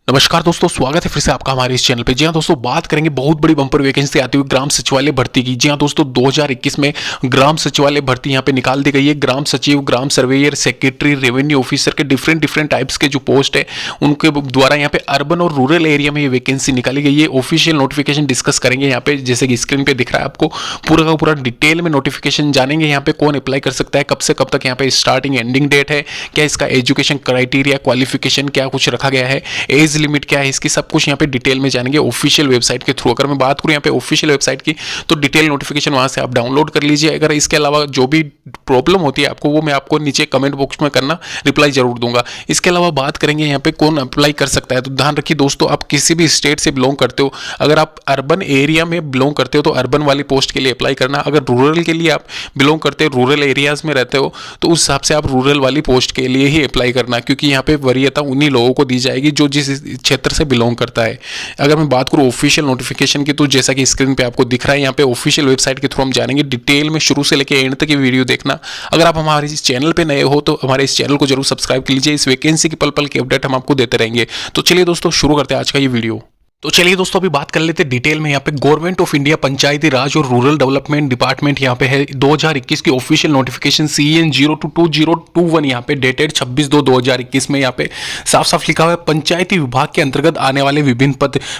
नमस्कार दोस्तों, स्वागत है फिर से आपका हमारे इस चैनल पे। जी हाँ दोस्तों, बात करेंगे बहुत बड़ी बम्पर वैकेंसी आती हुई ग्राम सचिवालय भर्ती की। जी हाँ दोस्तों, 2021 में ग्राम सचिवालय भर्ती यहाँ पे निकाल दी गई है। ग्राम सचिव, ग्राम सर्वेयर, सेक्रेटरी, रेवेन्यू ऑफिसर के डिफरेंट टाइप्स के जो पोस्ट है उनके द्वारा यहाँ पे अर्बन और रूरल एरिया में ये वैकेंसी निकाली गई है। ऑफिशियल नोटिफिकेशन डिस्कस करेंगे यहाँ पे, जैसे कि स्क्रीन पे दिख रहा है आपको पूरा का पूरा डिटेल में नोटिफिकेशन जानेंगे। यहाँ पे कौन अप्लाई कर सकता है, कब से कब तक यहाँ पे स्टार्टिंग एंडिंग डेट है, क्या इसका एजुकेशन क्राइटेरिया, क्वालिफिकेशन क्या कुछ रखा गया है, एज लिमिट क्या है, इसकी सब कुछ यहाँ पे डिटेल में जानेंगे ऑफिशियल वेबसाइट के थ्रू। अगर मैं बात करूँ यहाँ पे ऑफिशियल वेबसाइट की, तो डिटेल नोटिफिकेशन वहां से आप डाउनलोड कर लीजिए। अगर इसके अलावा जो भी प्रॉब्लम होती है आपको, वो मैं आपको नीचे कमेंट बॉक्स में करना, रिप्लाई जरूर दूंगा। इसके अलावा बात करेंगे यहाँ पे कौन अप्लाई कर सकता है। तो ध्यान रखिए दोस्तों, आप किसी भी स्टेट से बिलोंग करते हो, अगर आप अर्बन एरिया में बिलोंग करते हो तो अर्बन वाली पोस्ट के लिए अप्लाई करना। अगर रूरल के लिए आप बिलोंग करते हो, रूरल एरियाज में रहते हो, तो उस हिसाब से आप रूरल वाली पोस्ट के लिए ही अप्लाई करना, क्योंकि यहाँ पे वरीयता उन्हीं लोगों को दी जाएगी जो जिस क्षेत्र से बिलोंग करता है। अगर मैं बात करूं ऑफिशियल नोटिफिकेशन की, तो जैसा कि स्क्रीन पे आपको दिख रहा है, यहाँ पे ऑफिशियल वेबसाइट के थ्रू हम जानेंगे डिटेल में, शुरू से लेकर एंड तक ये वीडियो देखना। अगर आप हमारे इस चैनल पे नए हो तो हमारे इस चैनल को जरूर सब्सक्राइब कर लीजिए। इस वैकेंसी की पल पल की अपडेट हम आपको देते रहेंगे। तो चलिए दोस्तों, शुरू करते हैं आज का ये वीडियो। तो चलिए दोस्तों, अभी बात कर लेते हैं डिटेल में। यहाँ पे गवर्नमेंट ऑफ इंडिया पंचायती राज और रूरल डेवलपमेंट डिपार्टमेंट यहाँ पे है 2021 की ऑफिशियल नोटिफिकेशन CN 022021 यहाँ पे डेटेड 26/2/2021 में यहाँ पे साफ साफ लिखा हुआ है, पंचायती विभाग के अंतर्गत आने वाले विभिन्न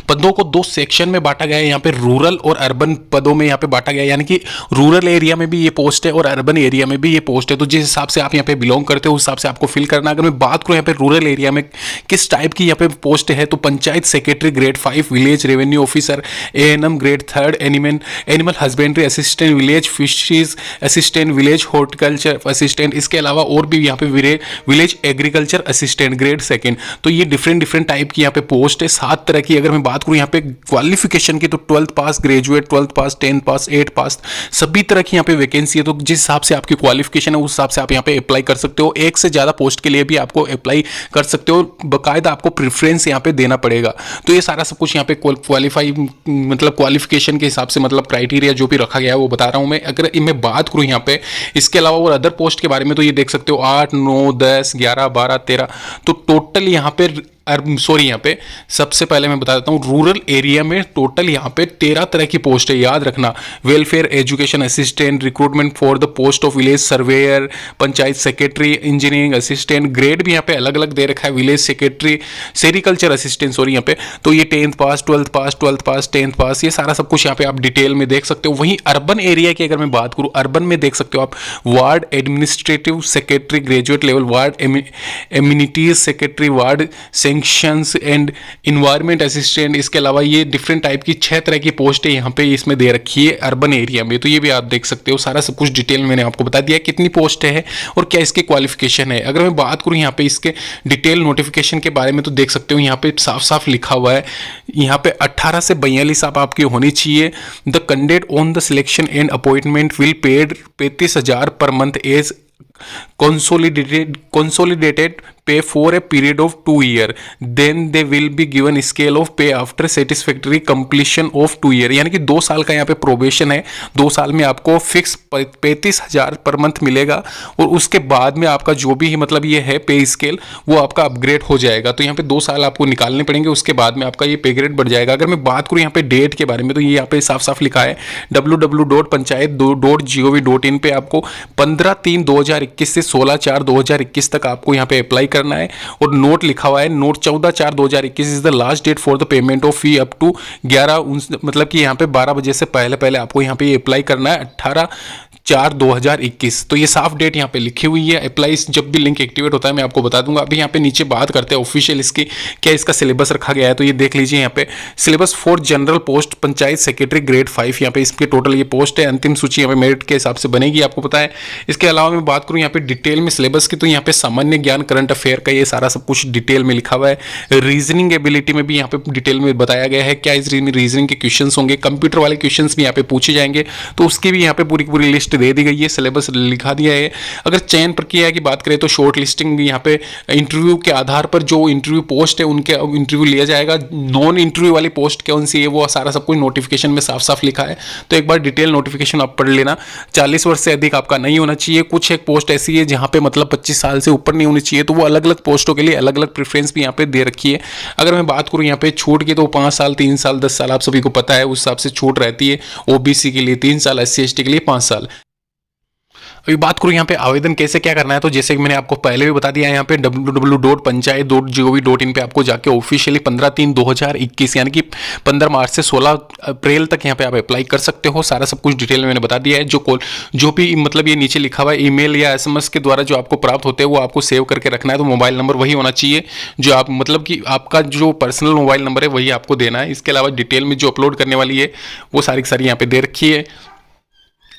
पदों को 2 सेक्शन में बांटा गया है। यहाँ पे रूरल और अर्बन पदों में यहाँ पे बांटा गया है, यानी कि रूरल एरिया में भी ये पोस्ट है और अर्बन एरिया में भी ये पोस्ट है। तो जिस हिसाब से आप यहाँ पे बिलोंग करते हो उस हिसाब से आपको फिल करना। अगर मैं बात करूँ यहाँ पे रूरल एरिया में किस टाइप की यहाँ पे पोस्ट है, तो panchayat secretary grade 5, village revenue officer ANM grade 3, animal husbandry assistant, village fisheries assistant, village horticulture assistant. इसके अलावा और भी यहाँ पे विलेज एग्रीकल्चर असिस्टेंट ग्रेड 2। तो ये डिफरेंट टाइप की यहाँ पे पोस्ट है, 7 तरह की। अगर मैं बात करूँ यहाँ पे क्वालिफिकेशन की, तो 12th पास, ग्रेजुएट, 12th पास, 10th पास, 8th पास, सभी तरह की यहाँ पे वैकेंसी है। तो जिस हिसाब से आपकी क्वालिफिकेशन है उस हिसाब से आप यहाँ पे अप्लाई कर सकते हो। एक से ज्यादा पोस्ट के लिए भी आपको अप्लाई कर सकते हो, बाकायदा आपको प्रेफरेंस यहाँ पे देना पड़ेगा। तो ये सारा सब कुछ यहाँ पे क्वालिफाई मतलब क्वालिफिकेशन के हिसाब से, मतलब क्राइटेरिया जो भी रखा गया है वो बता रहा हूं मैं। अगर मैं बात करूं यहाँ पे इसके अलावा और अदर पोस्ट के बारे में, तो ये देख सकते हो 8, 9, 10, 11, 12, 13, तो टोटल यहाँ पे यहाँ पे सबसे पहले मैं बता देता हूँ, रूरल एरिया में टोटल यहाँ पे 13 तरह की पोस्ट है, याद रखना। Welfare education assistant, recruitment for the post of village surveyor, panchayat secretary, engineering assistant, grade भी यहाँ पे अलग अलग दे रखा है, विलेज सेक्रेटरी, सेरिकल्चर असिस्टेंट, यहाँ पे। तो ये 10th पास, 12th पास, 12th पास, 10th पास, ये सारा सब कुछ यहाँ पे आप डिटेल में देख सकते हो। वहीं अर्बन एरिया की अगर मैं बात करूँ, अर्बन में देख सकते हो आप ward administrative secretary graduate level, ward amenities secretary, ward sanctions and environment assistant. इसके अलावा ये डिफरेंट टाइप की 6 तरह की पोस्ट है यहाँ पे इसमें दे रखी है अर्बन एरिया में। तो ये भी आप देख सकते हो, सारा सब कुछ डिटेल मैंने आपको बता दिया कितनी पोस्ट है और क्या इसकी क्वालिफिकेशन है। अगर मैं बात करूँ यहाँ पे इसके डिटेल नोटिफिकेशन के बारे में, तो देख सकते हो यहाँ पे साफ साफ लिखा हुआ है, यहाँ पे 18 से 42 आप आपकी होनी चाहिए। The candidate on the selection and appointment will paid 35,000 per month as consolidated pay for a period of 2 years. Then they will be given scale of pay after satisfactory completion of 2 years. यानी कि 2 साल का यहाँ पे probation है, 2 साल में आपको फिक्स 35,000 पर मंथ मिलेगा और उसके बाद में आपका जो भी मतलब ये है पे स्केल, वो आपका अपग्रेड हो जाएगा। तो यहाँ पे 2 साल आपको निकालने पड़ेंगे, उसके बाद में आपका ये पे ग्रेड बढ़ जाएगा। अगर मैं बात करूँ यहाँ पे डेट के बारे में, तो ये यहाँ पे साफ साफ लिखा है www.panchayat.gov.in पे आपको 15/3/2021 से 16/4/2021 तक आपको यहाँ पे अप्लाई करना है। और नोट लिखा हुआ है, note 14/4/2021 is the last date for the payment of fee up to 11 मतलब कि यहाँ पे 12 बजे से पहले आपको यहाँ पे ये अप्लाई करना है 18/4/2021। तो ये साफ डेट यहाँ पे लिखी हुई है। अप्लाई जब भी लिंक एक्टिवेट होता है मैं आपको बता दूंगा। अभी यहाँ पे नीचे बात करते हैं ऑफिशियल इसकी, क्या इसका सिलेबस रखा गया है। तो ये देख लीजिए यहाँ पे syllabus for general post panchayat secretary grade 5, यहाँ पे इसके टोटल ये पोस्ट है। अंतिम सूची यहाँ पे मेरिट के हिसाब से बनेगी, आपको पता है। इसके अलावा मैं बात करूँ यहाँ पे डिटेल में सिलेबस की, तो यहाँ पे सामान्य ज्ञान, करंट अफेयर का ये सारा सब कुछ डिटेल में लिखा हुआ है। रीजनिंग एबिलिटी में भी यहाँ पे डिटेल में बताया गया है क्या इस रीजनिंग के क्वेश्चंस होंगे, कंप्यूटर वाले क्वेश्चंस भी यहाँ पे पूछे जाएंगे, तो उसकी भी यहाँ पे पूरी लिस्ट दे दी गई है, सिलेबस लिखा दिया है। अगर चयन प्रक्रिया की बात करें तो शॉर्ट लिस्टिंग यहाँ पे इंटरव्यू के आधार पर जो इंटरव्यू पोस्ट है उनके इंटरव्यू लिया जाएगा। नॉन इंटरव्यू वाली पोस्ट कौन सी है वो सारा सब कुछ नोटिफिकेशन में साफ साफ लिखा है, तो एक बार डिटेल नोटिफिकेशन आप पढ़ लेना। 40 वर्ष से अधिक आपका नहीं होना चाहिए। कुछ एक पोस्ट ऐसी है जहाँ पे मतलब 25 साल से ऊपर नहीं होनी चाहिए, तो वो अलग अलग अलग पोस्टों के लिए अलग अलग प्रेफरेंस भी यहाँ पे दे रखी है। अगर मैं बात करूँ यहाँ पे छूट की तो 5 साल, 3 साल, 10 साल आप सभी को पता है उस हिसाब से छूट रहती है। ओबीसी के लिए 3 साल, SC/ST के लिए 5 साल। अभी बात करूँ यहाँ पे आवेदन कैसे क्या करना है, तो जैसे कि मैंने आपको पहले भी बता दिया है, यहाँ पे www.panchayat.gov.in पे आपको जाके ऑफिशियली 15/3/2021 यानी कि 15 मार्च से 16 अप्रैल तक यहाँ पे आप अप्लाई कर सकते हो। सारा सब कुछ डिटेल में मैंने बता दिया है। जो भी मतलब ये नीचे लिखा हुआ है ईमेल या SMS के द्वारा जो आपको प्राप्त होते हैं वो आपको सेव करके रखना है। तो मोबाइल नंबर वही होना चाहिए जो आप मतलब कि आपका जो पर्सनल मोबाइल नंबर है वही आपको देना है। इसके अलावा डिटेल में जो अपलोड करने वाली है वो सारी की सारी यहाँ पे दे रखी है।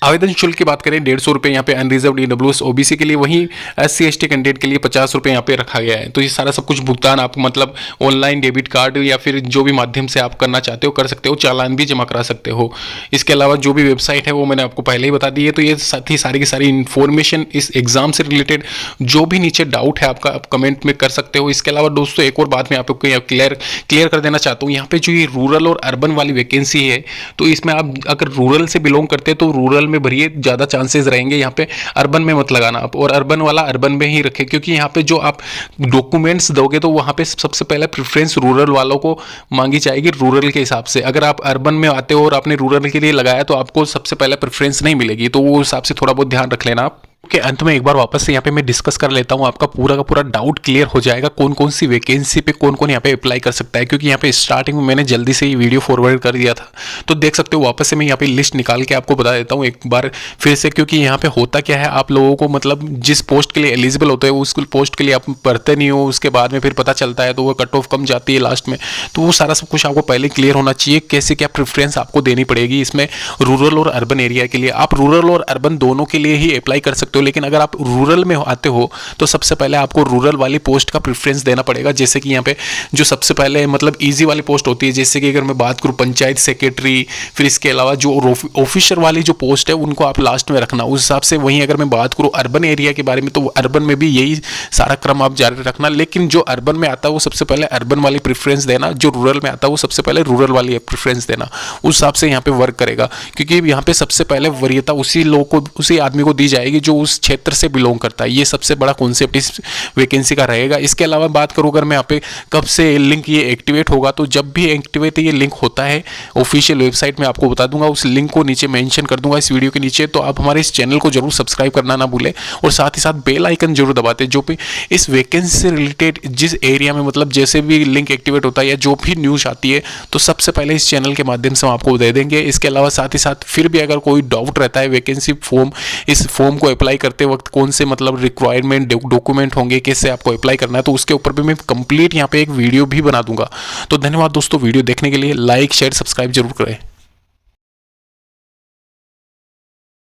आवेदन शुल्क की बात करें 150 रुपये यहाँ पे अनरिजर्व EWS OBC के लिए, वहीं SC/ST कैंडिडेट के लिए 50 रुपये यहाँ पे रखा गया है। तो ये सारा सब कुछ भुगतान आप मतलब ऑनलाइन डेबिट कार्ड या फिर जो भी माध्यम से आप करना चाहते हो कर सकते हो, चालान भी जमा करा सकते हो। इसके अलावा जो भी वेबसाइट है वो मैंने आपको पहले ही बता दी है। तो ये साथ ही सारी की सारी इन्फॉर्मेशन इस एग्जाम से रिलेटेड जो भी नीचे डाउट है आपका आप कमेंट में कर सकते हो। इसके अलावा दोस्तों एक और बात मैं आपको क्लियर कर देना चाहता हूँ, यहाँ पे जो ये रूरल और अर्बन वाली वैकेंसी है तो इसमें आप अगर रूरल से बिलोंग करते हैं तो रूरल में भरिए, ज़्यादा चांसेस रहेंगे। यहाँ पे अर्बन में मत लगाना आप, और अर्बन वाला अर्बन में ही रखें, क्योंकि यहाँ पे जो आप डॉक्यूमेंट्स दोगे तो वहाँ पे सबसे पहले प्रेफरेंस रूरल वालों को मांगी जाएगी रूरल के हिसाब से। अगर आप अर्बन में आते हो और आपने रूरल के लिए लगाया तो आपको सबसे पहले प्रेफरेंस नहीं मिलेगी। तो वो हिसाब से थोड़ा बहुत ध्यान रख लेना आप। के अंत में एक बार वापस से यहाँ पे मैं डिस्कस कर लेता हूँ, आपका पूरा का पूरा डाउट क्लियर हो जाएगा कौन कौन सी वैकेंसी पे कौन कौन यहाँ पे अप्लाई कर सकता है। क्योंकि यहाँ पे स्टार्टिंग में मैंने जल्दी से ही वीडियो फॉरवर्ड कर दिया था, तो देख सकते हो वापस से मैं यहाँ पे लिस्ट निकाल के आपको बता देता हूँ एक बार फिर से। क्योंकि यहाँ पे होता क्या है, आप लोगों को मतलब जिस पोस्ट के लिए एलिजिबल होते हैं उस पोस्ट के लिए आप पढ़ते नहीं हो, उसके बाद में फिर पता चलता है तो वो कट ऑफ कम जाती है लास्ट में। तो वो सारा सब कुछ आपको पहले क्लियर होना चाहिए, कैसे क्या प्रेफरेंस आपको देनी पड़ेगी इसमें रूरल और अर्बन एरिया के लिए। आप रूरल और अर्बन दोनों के लिए ही अप्लाई कर सकते हो, लेकिन अगर आप रूरल में आते हो तो सबसे पहले आपको रूरल वाली पोस्ट का प्रेफरेंस देना पड़ेगा। जैसे कि यहाँ पे जो सबसे पहले मतलब इजी वाली पोस्ट होती है, जैसे कि अगर मैं बात करूँ पंचायत सेक्रेटरी, फिर इसके अलावा जो ऑफिसर वाली जो पोस्ट है उनको आप लास्ट में रखना उस हिसाब से। वहीं अगर मैं बात करूँ अर्बन एरिया के बारे में तो अर्बन में भी यही सारा क्रम आप जारी रखना, लेकिन जो अर्बन में आता है वो सबसे पहले अर्बन वाली प्रेफरेंस देना, जो रूरल में आता है वो सबसे पहले रूरल वाली प्रेफरेंस देना। उस हिसाब से यहाँ पे वर्क करेगा, क्योंकि यहाँ पे सबसे पहले वरीयता उसी लोग को, उसी आदमी को दी जाएगी जो उस क्षेत्र से बिलोंग करता है। ये सबसे बड़ा कॉन्सेप्ट इस वैकेंसी का रहेगा। इसके अलावा बात करूँ अगर मैं यहाँ पे कब से लिंक ये एक्टिवेट होगा, तो जब भी एक्टिवेट ये लिंक होता है ऑफिशियल वेबसाइट में आपको बता दूंगा, उस लिंक को नीचे मेंशन कर दूंगा इस वीडियो के नीचे। तो आप हमारे इस चैनल को जरूर सब्सक्राइब करना ना भूलें, और साथ ही साथ बेल आइकन जरूर दबाते, जो भी इस वैकेंसी से रिलेटेड जिस एरिया में मतलब जैसे भी लिंक एक्टिवेट होता है या जो भी न्यूज़ आती है तो सबसे पहले इस चैनल के माध्यम से हम आपको दे देंगे। इसके अलावा साथ ही साथ फिर भी अगर कोई डाउट रहता है वैकेंसी फॉर्म, इस फॉर्म को अप्लाई करते वक्त कौन से मतलब रिक्वायरमेंट डॉक्यूमेंट होंगे, कैसे आपको अप्लाई करना है, तो उसके ऊपर भी मैं कंप्लीट यहाँ पे एक वीडियो भी बना दूंगा। तो धन्यवाद दोस्तों वीडियो देखने के लिए। लाइक शेयर सब्सक्राइब जरूर करें।